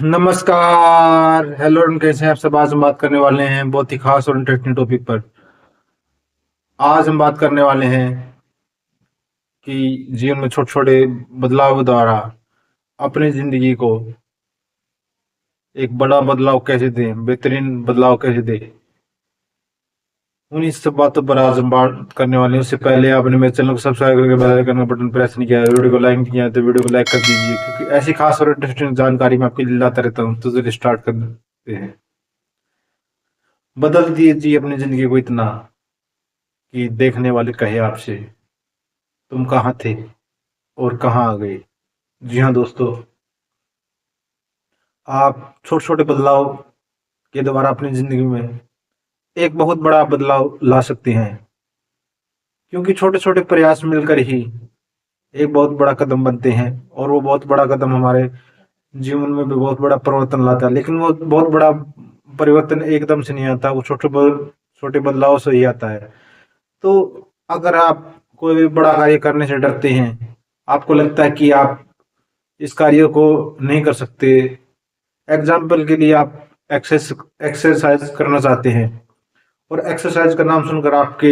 नमस्कार, hello and कैसे हैं आप सब। आज हम बात करने वाले हैं बहुत ही खास और इंटरेस्टिंग टॉपिक पर। आज हम बात करने वाले हैं कि जीवन में छोटे छोटे बदलाव द्वारा अपनी जिंदगी को एक बड़ा बदलाव कैसे दें, बेहतरीन बदलाव कैसे दें। उन्हीं सब बातों पर आज हम बात करने वाले हैं। उससे पहले आपने मेरे चैनल को सब्सक्राइब करके बेल आइकन का बटन प्रेस नहीं किया है, वीडियो को लाइक नहीं किया है तो वीडियो को लाइक कर दीजिए, क्योंकि ऐसी खास और इंटरेस्टिंग जानकारी मैं आपके लिए लाता रहता हूँ। तो चलिए स्टार्ट करते हैं। बदल दीजिए अपनी जिंदगी को इतना कि देखने वाले कहे आपसे, तुम कहाँ थे और कहाँ आ गए। जी हाँ दोस्तों, आप छोटे छोटे बदलाव के द्वारा अपनी जिंदगी में एक बहुत बड़ा बदलाव ला सकते हैं, क्योंकि छोटे छोटे प्रयास मिलकर ही एक बहुत बड़ा कदम बनते हैं। और वो बहुत बड़ा कदम हमारे जीवन में भी बहुत बड़ा परिवर्तन लाता है। लेकिन वो बहुत बड़ा परिवर्तन एकदम से नहीं आता, वो छोटे बदलाव से ही आता है। तो अगर आप कोई भी बड़ा कार्य करने से डरते हैं, आपको लगता है कि आप इस कार्य को नहीं कर सकते। एग्जाम्पल के लिए आप एक्सरसाइज करना चाहते हैं और एक्सरसाइज का नाम सुनकर आपके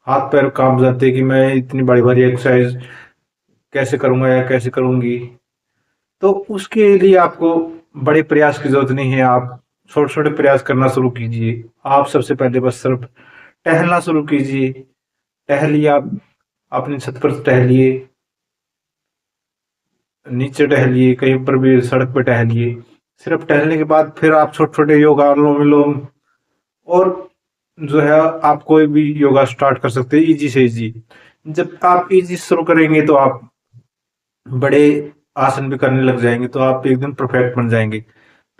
हाथ पैर कांप जाते हैं कि मैं इतनी बड़ी भारी एक्सरसाइज कैसे करूंगा या कैसे करूंगी। तो उसके लिए आपको बड़े प्रयास की जरूरत नहीं है। आप छोटे छोटे प्रयास करना शुरू कीजिए। आप सबसे पहले बस सिर्फ टहलना शुरू कीजिए। टहलिए, आप अपनी छत पर टहलिए, नीचे टहलिए, कहीं पर भी सड़क पर टहलिए। सिर्फ टहलने के बाद फिर आप छोटे छोटे योगा, अनुलोम विलोम और जो है आप कोई भी योगा स्टार्ट कर सकते हैं, इजी से इजी। जब आप इजी शुरू करेंगे तो आप बड़े आसन भी करने लग जाएंगे, तो आप एक दिन परफेक्ट बन जाएंगे।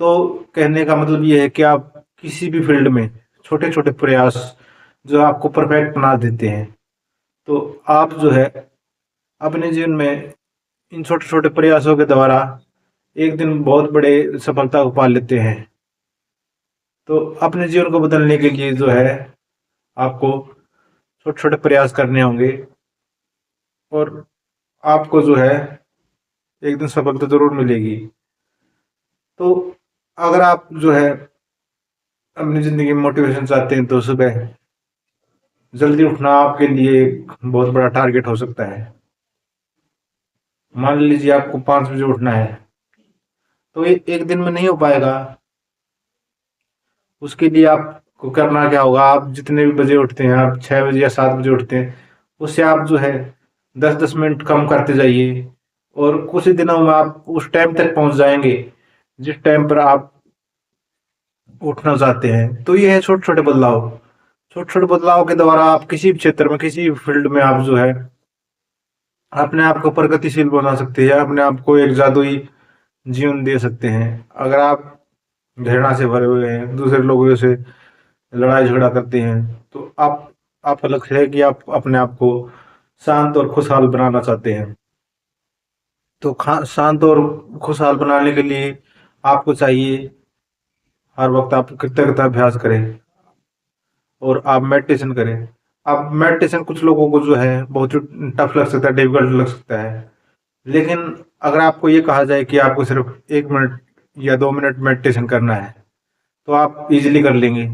तो कहने का मतलब ये है कि आप किसी भी फील्ड में छोटे छोटे प्रयास जो आपको परफेक्ट बना देते हैं, तो आप जो है अपने जीवन में इन छोटे छोटे प्रयासों के द्वारा एक दिन बहुत बड़े सफलता को पा लेते हैं। तो अपने जीवन को बदलने के लिए जो है आपको छोटे छोटे प्रयास करने होंगे और आपको जो है एक दिन सफलता जरूर मिलेगी। तो अगर आप जो है अपनी जिंदगी में मोटिवेशन चाहते हैं तो सुबह जल्दी उठना आपके लिए एक बहुत बड़ा टारगेट हो सकता है। मान लीजिए आपको 5 बजे उठना है, तो ये एक दिन में नहीं हो पाएगा। उसके लिए आपको करना क्या होगा, आप जितने भी बजे उठते हैं, आप 6 बजे या 7 बजे उठते हैं, उससे आप जो है 10-10 मिनट कम करते जाइए और कुछ ही दिनों में आप उस टाइम तक पहुंच जाएंगे जिस टाइम पर आप उठना चाहते हैं। तो ये है छोटे छोटे बदलाव। छोटे छोटे बदलाव के द्वारा आप किसी भी क्षेत्र में, किसी भी फील्ड में आप जो है अपने आप को प्रगतिशील बना सकते हैं, अपने आप को एक जादुई जीवन दे सकते हैं। अगर आप घृणा से भरे हुए हैं, दूसरे लोगों से लड़ाई झगड़ा करते हैं, तो आप अलग है कि आप अपने आप को शांत और खुशहाल बनाना चाहते हैं। तो शांत और खुशहाल बनाने के लिए आपको चाहिए हर वक्त आप कृतज्ञता अभ्यास करें और आप मेडिटेशन करें। आप मेडिटेशन कुछ लोगों को जो है बहुत टफ लग सकता है, डिफिकल्ट लग सकता है। लेकिन अगर आपको ये कहा जाए कि आपको सिर्फ 1 मिनट या 2 मिनट मेडिटेशन करना है, तो आप इजीली कर लेंगे।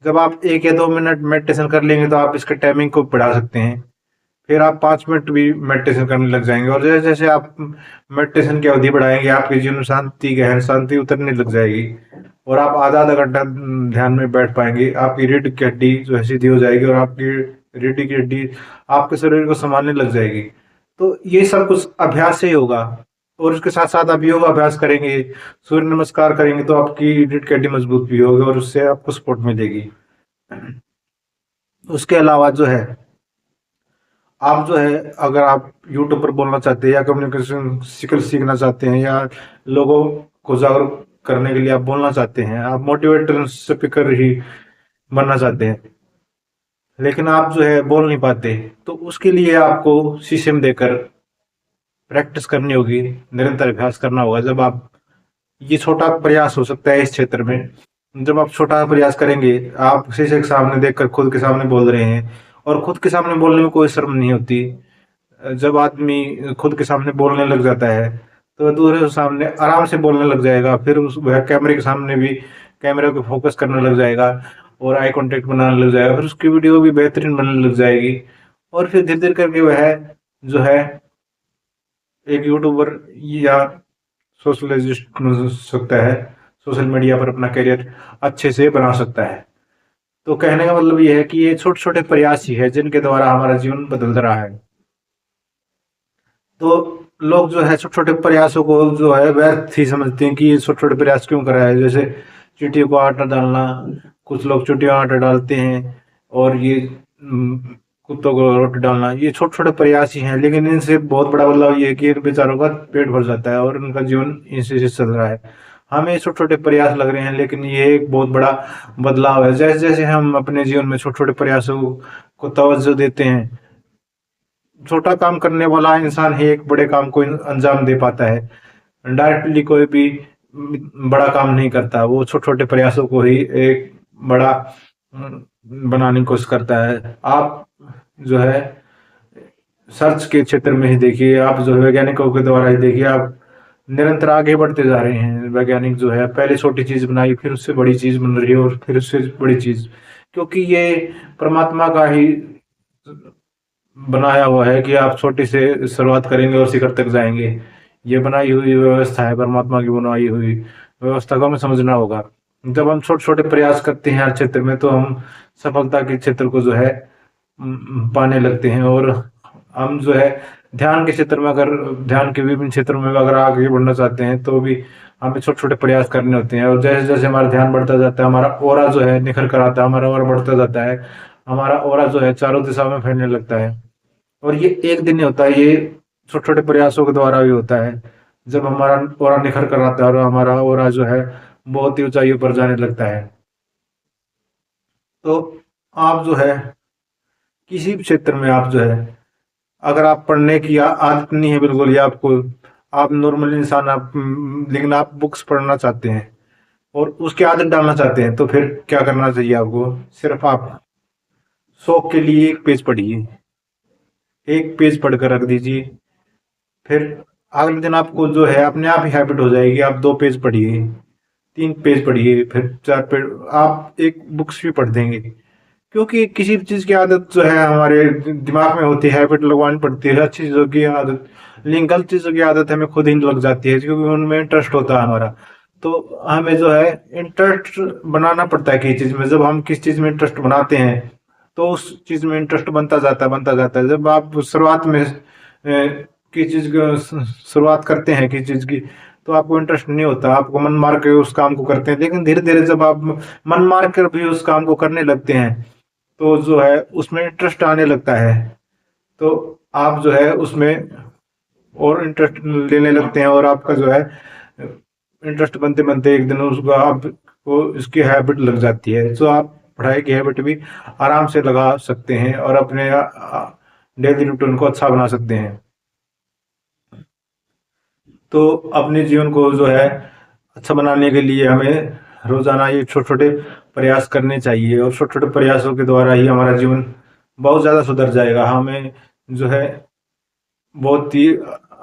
जब आप 1 या 2 मिनट मेडिटेशन कर लेंगे तो आप इसके टाइमिंग को बढ़ा सकते हैं। फिर आप 5 मिनट भी मेडिटेशन करने लग जाएंगे और जैसे जैसे आप मेडिटेशन की अवधि बढ़ाएंगे, आपके जीवन में शांति गहन शांति उतरने लग जाएगी और आप आधा आधा घंटा ध्यान में बैठ पाएंगे। आपकी रीढ़ की हड्डी जो है सीधी हो जाएगी और आपकी रीढ़ की हड्डी आपके शरीर को संभालने लग जाएगी। तो ये सब कुछ अभ्यास से ही होगा। और उसके साथ साथ आप योग अभ्यास करेंगे, सूर्य नमस्कार करेंगे, तो आपकी रीढ़ की हड्डी मजबूत भी होगी और उससे आपको सपोर्ट मिलेगी। उसके अलावा जो है आप जो है अगर आप यूट्यूब पर बोलना चाहते हैं या कम्युनिकेशन स्किल सीखना चाहते हैं या लोगों को जागरूक करने के लिए आप बोलना चाहते हैं, आप मोटिवेटर स्पीकर ही बनना चाहते हैं, लेकिन आप जो है बोल नहीं पाते, तो उसके लिए आपको शीशे में देकर प्रैक्टिस करनी होगी, निरंतर अभ्यास करना होगा। जब आप ये छोटा प्रयास हो सकता है इस क्षेत्र में, जब आप छोटा प्रयास करेंगे, आप शीशे के सामने देखकर खुद के सामने बोल रहे हैं और खुद के सामने बोलने में कोई शर्म नहीं होती। जब आदमी खुद के सामने बोलने लग जाता है तो दूसरे के सामने आराम से बोलने लग जाएगा, फिर उस वह कैमरे के सामने भी कैमरे को फोकस करने लग जाएगा और आई कांटेक्ट बनाने लग जाएगा, फिर उसकी वीडियो भी बेहतरीन बनने लग जाएगी। और फिर धीरे धीरे करके वह जो है एक यूट्यूबर या सोशलिस्ट बन सकता है, सोशल मीडिया पर अपना करियर अच्छे से बना सकता है। तो कहने का मतलब ये है कि ये छोटे छोटे प्रयास ही है जिनके द्वारा हमारा जीवन बदल रहा है। तो लोग जो है छोटे छोटे प्रयासों को जो है व्यर्थ ही समझते हैं कि ये छोटे छोटे प्रयास क्यों कर रहा है। जैसे चींटियों को आटा डालना, कुछ लोग चींटियों को आटा डालते हैं, और ये कुत्तों को रोटी डालना, ये छोटे छोटे प्रयास ही हैं, लेकिन इनसे बहुत बड़ा बदलाव ये है कि इन बेचारों का पेट भर जाता है और उनका जीवन इनसे से चल रहा है। हमें छोटे छोटे प्रयास लग रहे हैं, लेकिन ये एक बहुत बड़ा बदलाव है। जैसे जैसे हम अपने जीवन में छोटे छोटे प्रयासों को तवज्जो देते हैं, छोटा काम करने वाला इंसान ही एक बड़े काम को अंजाम दे पाता है। डायरेक्टली कोई भी बड़ा काम नहीं करता, वो छोटे छोटे प्रयासों को ही एक बड़ा बनाने की कोशिश करता है। आप जो है सर्च के क्षेत्र में ही देखिए, आप जो है वैज्ञानिकों के द्वारा ही देखिए, आप निरंतर आगे बढ़ते जा रहे हैं। वैज्ञानिक जो है पहले छोटी चीज बनाई, फिर उससे बड़ी चीज बन रही है, और फिर उससे बड़ी चीज, क्योंकि ये परमात्मा का ही बनाया हुआ है कि आप छोटी से शुरुआत करेंगे और शिखर तक जाएंगे। ये बनाई हुई व्यवस्था है, परमात्मा की बनाई हुई व्यवस्था को हमें समझना होगा। जब हम छोटे छोटे प्रयास करते हैं हर क्षेत्र में, तो हम सफलता के क्षेत्र को जो है पाने लगते हैं। और हम जो है ध्यान के क्षेत्र में, अगर ध्यान के विभिन्न क्षेत्रों में अगर आगे बढ़ना चाहते हैं, तो भी हमें छोटे छोटे प्रयास करने होते हैं। और जैसे जैसे हमारा ध्यान बढ़ता जाता है, हमारा ऑरा जो है निखर कर आता है, हमारा ऑरा बढ़ता जाता है, हमारा ऑरा जो है चारों दिशा में फैलने लगता है। और ये एक दिन नहीं होता, ये छोटे छोटे प्रयासों के द्वारा भी होता है। जब हमारा ओरा निखर कर आता है और हमारा ओरा जो है बहुत ही ऊंचाइयों पर जाने लगता है। तो आप जो है किसी भी क्षेत्र में, आप जो है अगर आप पढ़ने की आदत नहीं है बिल्कुल, या आपको, आप नॉर्मल इंसान, आप लेकिन आप बुक्स पढ़ना चाहते हैं और उसकी आदत डालना चाहते हैं, तो फिर क्या करना चाहिए आपको? सिर्फ आप शौक के लिए एक पेज पढ़िए, एक पेज पढ़कर रख दीजिए, फिर अगले दिन आपको जो है अपने आप ही हैबिट हो जाएगी। आप 2 पेज पढ़िए, 3 पेज पढ़िए, फिर 4 पेज, आप एक बुक्स भी पढ़ देंगे। क्योंकि किसी भी चीज की आदत जो है हमारे दिमाग में होती है, हैबिट लगवानी पड़ती है। अच्छी चीजों की आदत, लेकिन गलत चीजों की आदत हमें खुद ही लग जाती है, क्योंकि उनमें इंटरेस्ट होता है हमारा। तो हमें जो है इंटरेस्ट बनाना पड़ता है किसी चीज में। जब हम किस चीज में इंटरेस्ट बनाते हैं, तो उस चीज में इंटरेस्ट बनता जाता है, बनता जाता है। जब आप शुरुआत में किसी चीज की शुरुआत करते हैं किसी चीज की, तो आपको इंटरेस्ट नहीं होता, आपको मन मार के उस काम को करते हैं। लेकिन धीरे धीरे जब आप मन मार कर भी उस काम को करने लगते हैं, तो जो है उसमें इंटरेस्ट आने लगता है। तो आप जो है उसमें और इंटरेस्ट लेने लगते हैं, और आपका जो है इंटरेस्ट बनते बनते एक दिन उसको आपको इसकी हैबिट लग जाती है। तो आप पढ़ाई की हैबिट भी आराम से लगा सकते हैं और अपने डेली रूटीन को अच्छा बना सकते हैं। तो अपने जीवन को जो है अच्छा बनाने के लिए हमें रोजाना ये छोटे छोटे प्रयास करने चाहिए, और छोटे छोटे प्रयासों के द्वारा ही हमारा जीवन बहुत ज्यादा सुधर जाएगा। हमें जो है बहुत ही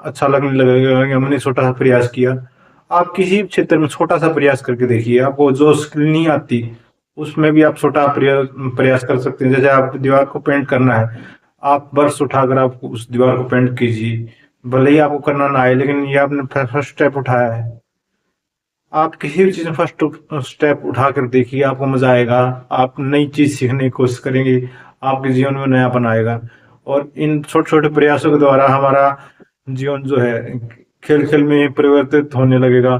अच्छा लगने लगेगा कि हमने छोटा सा प्रयास किया। आप किसी भी क्षेत्र में छोटा सा प्रयास करके देखिए, आपको जो स्किल नहीं आती उसमें भी आप छोटा प्रयास प्रयास कर सकते हैं। जैसे आप दीवार को पेंट करना है, आप ब्रश उठाकर आप उस दीवार को पेंट कीजिए, भले ही आपको करना ना आए, लेकिन ये आपने फर्स्ट स्टेप उठाया है। आप किसी भी चीज में फर्स्ट स्टेप उठाकर देखिए, आपको मजा आएगा, आप नई चीज सीखने की कोशिश करेंगे, आपके जीवन में नयापन आएगा। और इन छोटे छोटे प्रयासों के द्वारा हमारा जीवन जो है खेल खेल में परिवर्तित होने लगेगा।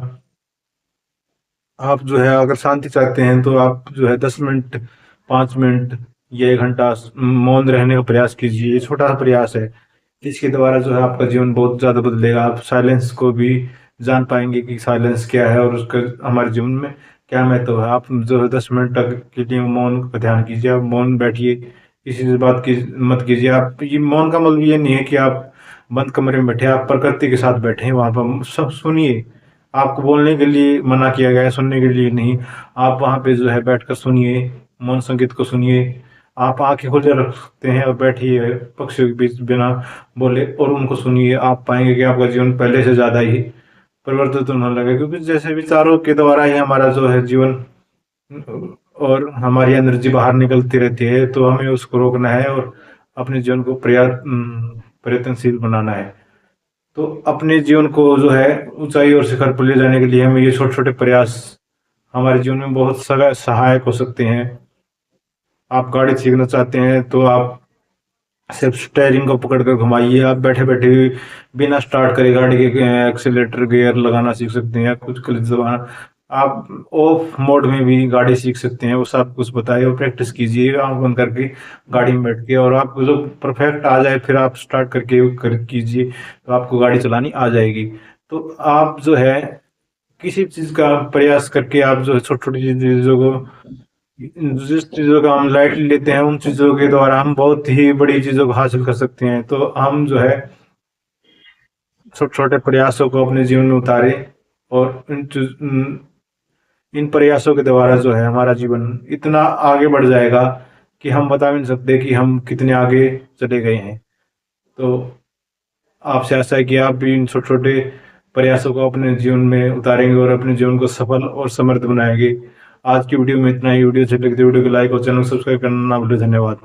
आप जो है अगर शांति चाहते हैं, तो आप जो है 10 मिनट, 5 मिनट या 1 घंटा मौन रहने का प्रयास कीजिए। ये छोटा सा प्रयास है, इसके द्वारा जो है आपका जीवन बहुत ज्यादा बदलेगा। आप साइलेंस को भी जान पाएंगे कि साइलेंस क्या है और उसका हमारे जीवन में क्या महत्व है। आप जो है 10 मिनट तक के लिए मौन का ध्यान कीजिए, आप मौन बैठिए, किसी से बात की मत कीजिए। आप, ये मौन का मतलब ये नहीं है कि आप बंद कमरे में बैठे, आप प्रकृति के साथ बैठे, वहां पर सब सुनिए। आपको बोलने के लिए मना किया गया है, सुनने के लिए नहीं। आप वहां पे जो है बैठकर सुनिए, मौन संगीत को सुनिए। आप आंखें खुले रख सकते हैं और बैठिए पक्षियों के बीच बिना बोले और उनको सुनिए। आप पाएंगे कि आपका जीवन पहले से ज्यादा ही परिवर्तित होने लगे, क्योंकि जैसे विचारों के द्वारा ही हमारा जो है जीवन और हमारी एनर्जी बाहर निकलती रहती है, तो हमें उसको रोकना है और अपने जीवन को प्रयत्नशील बनाना है। तो अपने जीवन को जो है ऊंचाई और शिखर पर ले जाने के लिए हमें ये छोटे छोटे प्रयास हमारे जीवन में बहुत सहायक हो सकते हैं। आप गाड़ी सीखना चाहते हैं तो आप सिर्फ स्टेयरिंग को पकड़ कर घुमाइए, आप बैठे बैठे बिना स्टार्ट करे गाड़ी के एक्सीलेटर गियर लगाना सीख सकते हैं, या कुछ क्लच दबाना। आप ऑफ मोड में भी गाड़ी सीख सकते हैं, वो सब कुछ बताइए और प्रैक्टिस कीजिए आंख बंद करके गाड़ी में बैठ के, और आपको जो परफेक्ट आ जाए फिर आप स्टार्ट करके कीजिए, तो आपको गाड़ी चलानी आ जाएगी। तो आप जो है किसी चीज का प्रयास करके आप जो है छोटी छोटी चीजों को, जिस चीजों का हम लाइटली लेते हैं, उन चीजों के द्वारा हम बहुत ही बड़ी चीजों को हासिल कर सकते हैं। तो हम जो है छोटे छोटे प्रयासों को अपने जीवन में उतारे, और इन प्रयासों के द्वारा जो है हमारा जीवन इतना आगे बढ़ जाएगा कि हम बता भी नहीं सकते कि हम कितने आगे चले गए हैं। तो आपसे आशा है कि आप भी इन छोटे छोटे प्रयासों को अपने जीवन में उतारेंगे और अपने जीवन को सफल और समृद्ध बनाएंगे। आज की वीडियो में इतना ही। वीडियो अच्छी लगी तो वीडियो को लाइक और चैनल सब्सक्राइब करना ना भूलें। धन्यवाद।